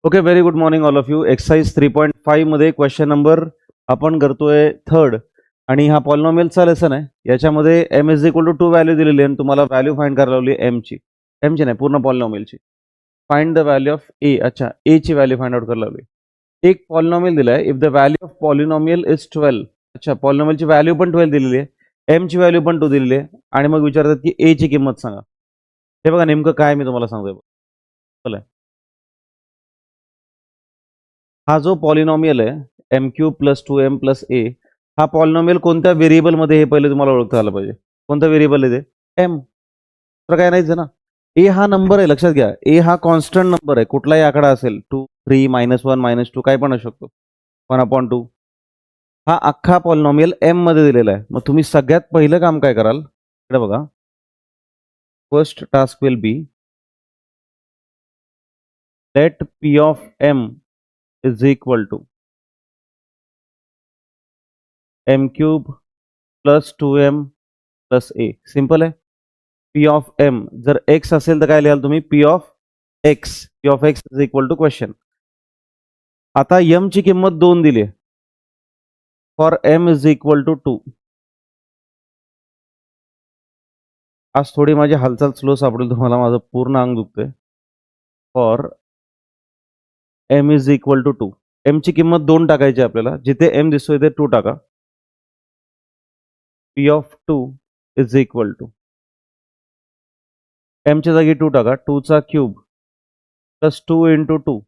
Okay, very good morning all of you. Exercise 3.5 मध्ये question number आपण करतोय third आणि हा पॉलिनॉमियलचा लेसन आहे. याच्यामध्ये M is equal to 2 value दिलेली आहे आणि तुम्हाला व्हॅल्यू फाइंड करायला लावली एमची नाही, पूर्ण पॉलिनॉमियलची. फाइंड द व्हॅल्यू ऑफ ए. अच्छा, ए ची व्हॅल्यू फाइंड आउट करायला लावली. एक पॉलिनॉमियल दिला आहे. If the value of polynomial is 12. अच्छा, पॉलिनॉमियलची व्हॅल्यू पण 12 दिलेली आहे, एमची व्हॅल्यू पण 2 दिलेली आहे आणि मग विचारतात की ए ची किंमत सांगा. हे बघा नेमकं काय मी तुम्हाला सांगतोय. चला, हा जो पॉलिनॉमियल आहे M cube plus 2m plus A, हा पॉलिनॉमियल कोणत्या व्हेरिएबल मध्ये हे पहिले तुम्हाला ओळखता आलं पाहिजे. कोणता व्हेरिएबल आहे ते? एम. तर काय नाहीच ना. ए हा नंबर आहे, लक्षात घ्या. ए हा कॉन्स्टंट नंबर आहे, कुठलाही आकडा असेल, 2, 3, -1, -2 काय पण असू शकतो, 1/2. हा अख्खा पॉलिनॉमियल एम मध्ये दिलेला आहे. मग तुम्ही सगळ्यात पहिलं काम काय कराल, इकडे बघा. First task will be let P of M is equal to M cube plus 2m plus A. Simple आहे. पी ऑफ एम जर एक्स असेल तर काय लिहाल तुम्ही? P of X. P of X is equal to question. आता M ची किंमत 2 दिली आहे. For M is equal to 2. आज थोडी माझी हालचाल स्लो सापडेल तुम्हाला, माझं पूर्ण अंग दुखतंय. For M is equal to 2. M ची किंमत 2 टाकायची आपल्याला. जिथे एम दिसतोय ते 2 टाका. P of 2 is equal to M च्या जागी 2 टाका. 2 चा cube plus 2 into 2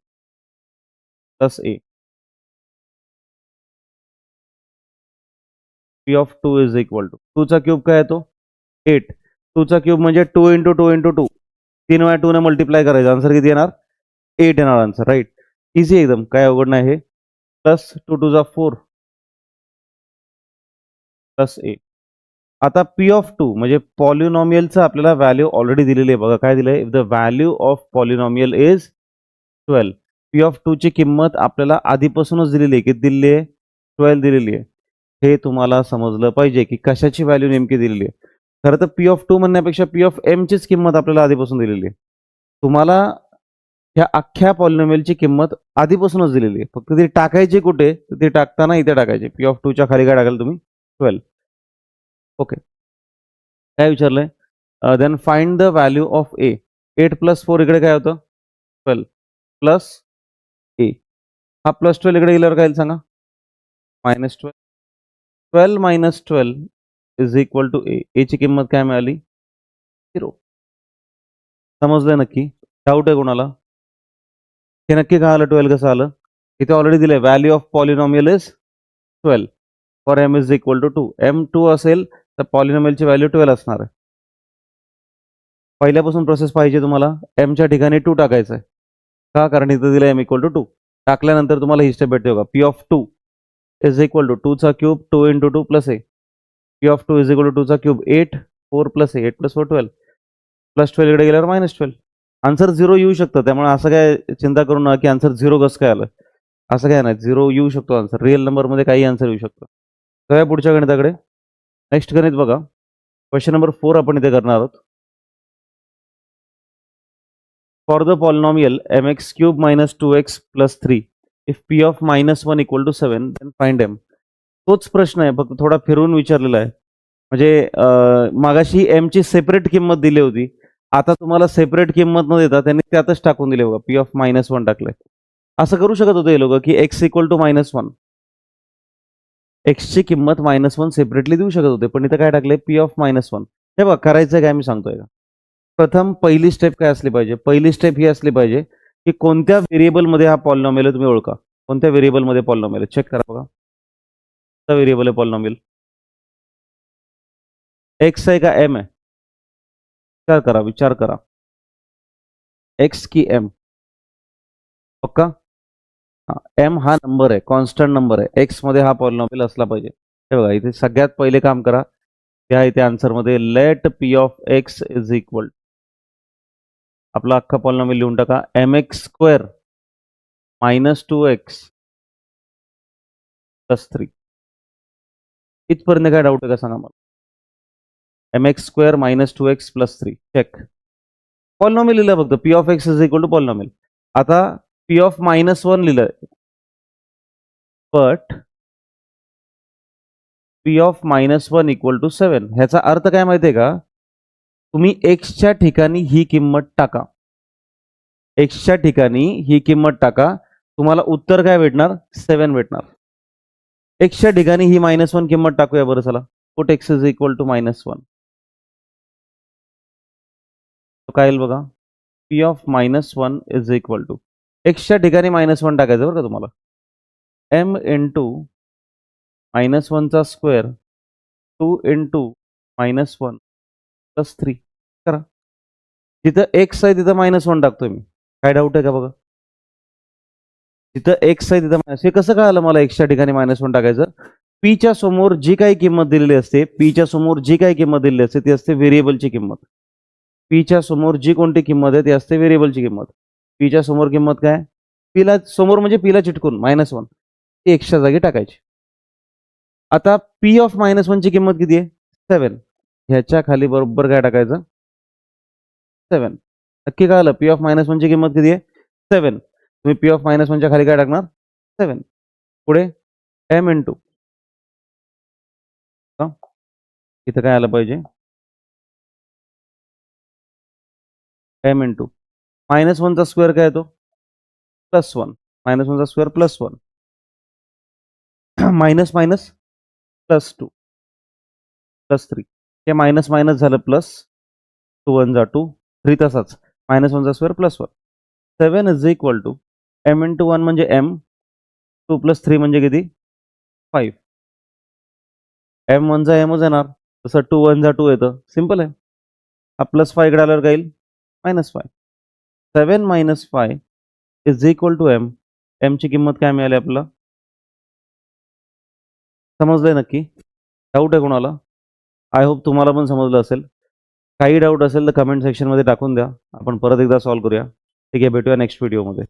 plus A. P of 2 is equal to 2 चा क्यूब काय येतो? 8. 2 चा क्यूब म्हणजे 2 इंटू 2 इंटू 2. 3 वेळा 2 ने मल्टिप्लाय करायचं. आन्सर किती येणार? 8 येणार आन्सर. राईट, इझी एकदम, काय अवघड नाही हे. प्लस 2 2 जा 4 प्लस ए. आता पी ऑफ 2 म्हणजे पॉलिनॉमियलचं आपल्याला व्हॅल्यू ऑलरेडी दिलेली आहे. बघा काय दिलंय. If the value of polynomial is 12. P of 2 ची किंमत आपल्याला आधीपासूनच दिलेली आहे. किती दिलेली आहे? 12 दिलेली आहे. हे तुम्हाला समजलं पाहिजे की कशाची व्हॅल्यू नेमकी दिलेली आहे. खरं तर पी ऑफ 2 म्हणण्यापेक्षा पी ऑफ एम चीच किंमत आपल्याला आधीपासून दिलेली आहे. तुम्हाला ह्या अख्ख्या पॉलिनॉमियलची किंमत आधीपासूनच दिलेली आहे. फक्त ती टाकायची कुठे? तर ती टाकताना इथे टाकायची. पी ऑफ 2 च्या खाली काय टाकाल तुम्ही? 12. ओके, काय विचारलंय? Then find the value of A. 8 plus 4 इकडे काय होतं? 12 प्लस ए. हा प्लस 12 इकडे गेल्यावर काय सांगा? -12. 12 मायनस 12 इज इक्वल टू ए. ए ची किंमत काय मिळाली? 0. समजलंय नक्की? डाऊट आहे कोणाला? हे नक्की काय आलं? 12 कसं आलं? इथे ऑलरेडी दिलंय value of polynomial is 12 for M is equal to 2. M 2 असेल तर पॉलिनॉमियलची व्हॅल्यू 12 असणार आहे. पहिल्यापासून प्रोसेस पाहिजे तुम्हाला. एमच्या ठिकाणी 2 टाकायचं आहे. का? कारण इथं दिलं एम इक्वल टू 2. टाकल्यानंतर तुम्हाला ही स्टेप भेटते बघा. P of 2 is equal to 2 चा cube 2 into 2 plus A. P of 2 is equal to 2 चा cube 8 4 plus A. 8 plus 4 12 plus 12 इकडे गेल्यावर -12. आन्सर 0 येऊ शकतं. त्यामुळे असं काय चिंता करू नका की आन्सर 0 कसं काय आलं. असं काय नाही, 0 येऊ शकतो आन्सर. रिअल नंबरमध्ये काही आन्सर येऊ शकतो. तर पुढच्या गणिताकडे. नेक्स्ट गणित बघा. क्वेश्चन नंबर 4 आपण इथे करणार आहोत. For the polynomial mx cube minus 2x plus 3 if p of -1 equal to 7 then find m. तोच प्रश्न आहे, फक्त थोडा फिरवून विचारलेला आहे. म्हणजे मागाशी m ची सेपरेट किंमत दिली होती. आता तुम्हाला सेपरेट किंमत न देता त्यांनी त्यातच टाकून दिले बघा. p ऑफ -1 टाकलंय. असं करू शकत होते हे लोक की x इक्वल टू -1. x ची किंमत -1 सेपरेटली देऊ शकत होते, पण इथं काय टाकलंय? p of -1. हे बघा करायचं काय मी सांगतोय का. प्रथम पहिली स्टेप काय असली पाहिजे? पहिली स्टेप ही असली पाहिजे की कोणत्या व्हेरिएबलमध्ये हा पॉलिनॉमियल तुम्ही ओळखा. कोणत्या व्हेरिएबलमध्ये पॉलिनॉमियल चेक करा बघा. कोणता व्हेरिएबल आहे पॉलिनॉमियल? एक्स आहे का एम आहे? विचार करा, विचार करा. एक्स की एम? पक्का? हा, एम हा नंबर आहे, कॉन्स्टंट नंबर आहे. एक्स मध्ये हा पॉलिनॉमियल असला पाहिजे. हे बघा इथे सगळ्यात पहिले काम करा. त्या इथे आन्सरमध्ये let P of X is equal आपला अख्खा पॉलिनॉमियल लिहून टाका. mx square -2x plus 3. इथपर्यंत काय डाऊट आहे का सांगा मला? mx square -2x plus 3 check. Polynomial लिहिलं फक्त. P of X is equal to polynomial. आता पी ऑफ -1 लिहिलं, but P of -1 equal to 7. ह्याचा अर्थ काय माहितीये का? तुम्ही एक्सच्या ठिकाणी ही किंमत टाका. एक्सच्या ठिकाणी ही किंमत टाका. तुम्हाला उत्तर काय भेटणार? 7 भेटणार. एक्सच्या ठिकाणी ही -1 किंमत टाकूया बरं चला. Put X is equal to -1. काय येईल बघा? P of -1 is equal to एक्सच्या ठिकाणी -1 टाकायचं बरं का तुम्हाला. m इंटू -1 चा स्क्वेअर 2 इंटू -1 प्लस 3 करा. जिथं एक्स आहे तिथं -1 टाकतोय मी. काय डाऊट आहे का बघा? तिथं एक्स आहे तिथं हे कसं कळालं मला एक्सच्या ठिकाणी -1 टाकायचं? पीच्या समोर जी काही किंमत दिलेली असते, पीच्या समोर जी काही किंमत दिलेली असते ती असते व्हेरिएबलची किंमत. पीच्या समोर जी कोणती किंमत आहे ती असते व्हेरिएबलची किंमत. पीच्या समोर किंमत काय? पीला समोर म्हणजे पीला चिटकून -1 ती एक्सच्या जागी टाकायची. आता पी ऑफ -1 ची किंमत किती आहे? 7. ह्याच्या खाली बरोबर काय टाकायचं? 7. नक्की कळालं? पी ऑफ -1 ची किंमत किती आहे? 7. तुम्ही पी ऑफ -1 च्या खाली काय टाकणार? 7. पुढे m इंटू इथं काय आलं पाहिजे? m इंटू -1 चा स्क्वेअर काय येतो? +1. -1 चा स्क्वेअर +1. Minus minus +2 +3. हे मायनस मायनस झालं प्लस. 2 1 जा 2. 3 तसाच. -1 चा square +1. 7 is equal to m into 1 म्हणजे m. 2 + 3 म्हणजे किती? 5. m1 चा mच येणार. तसं 2 1 जा 2 येतं. सिंपल आहे. हा +5 इकडे आल्यावर काय येईल? -5. 7 - 5 is equal to m. m ची किंमत काय मिळाली आपल्याला? समजलंय नक्की? डाऊट आहे कोणाला? आय होप तुम्हाला पण समजलं असेल. काही डाऊट असेल तर कमेंट सेक्शनमध्ये टाकून द्या. आपण परत एकदा सॉल्व्ह करूया. ठीक आहे, भेटूया नेक्स्ट व्हिडिओमध्ये.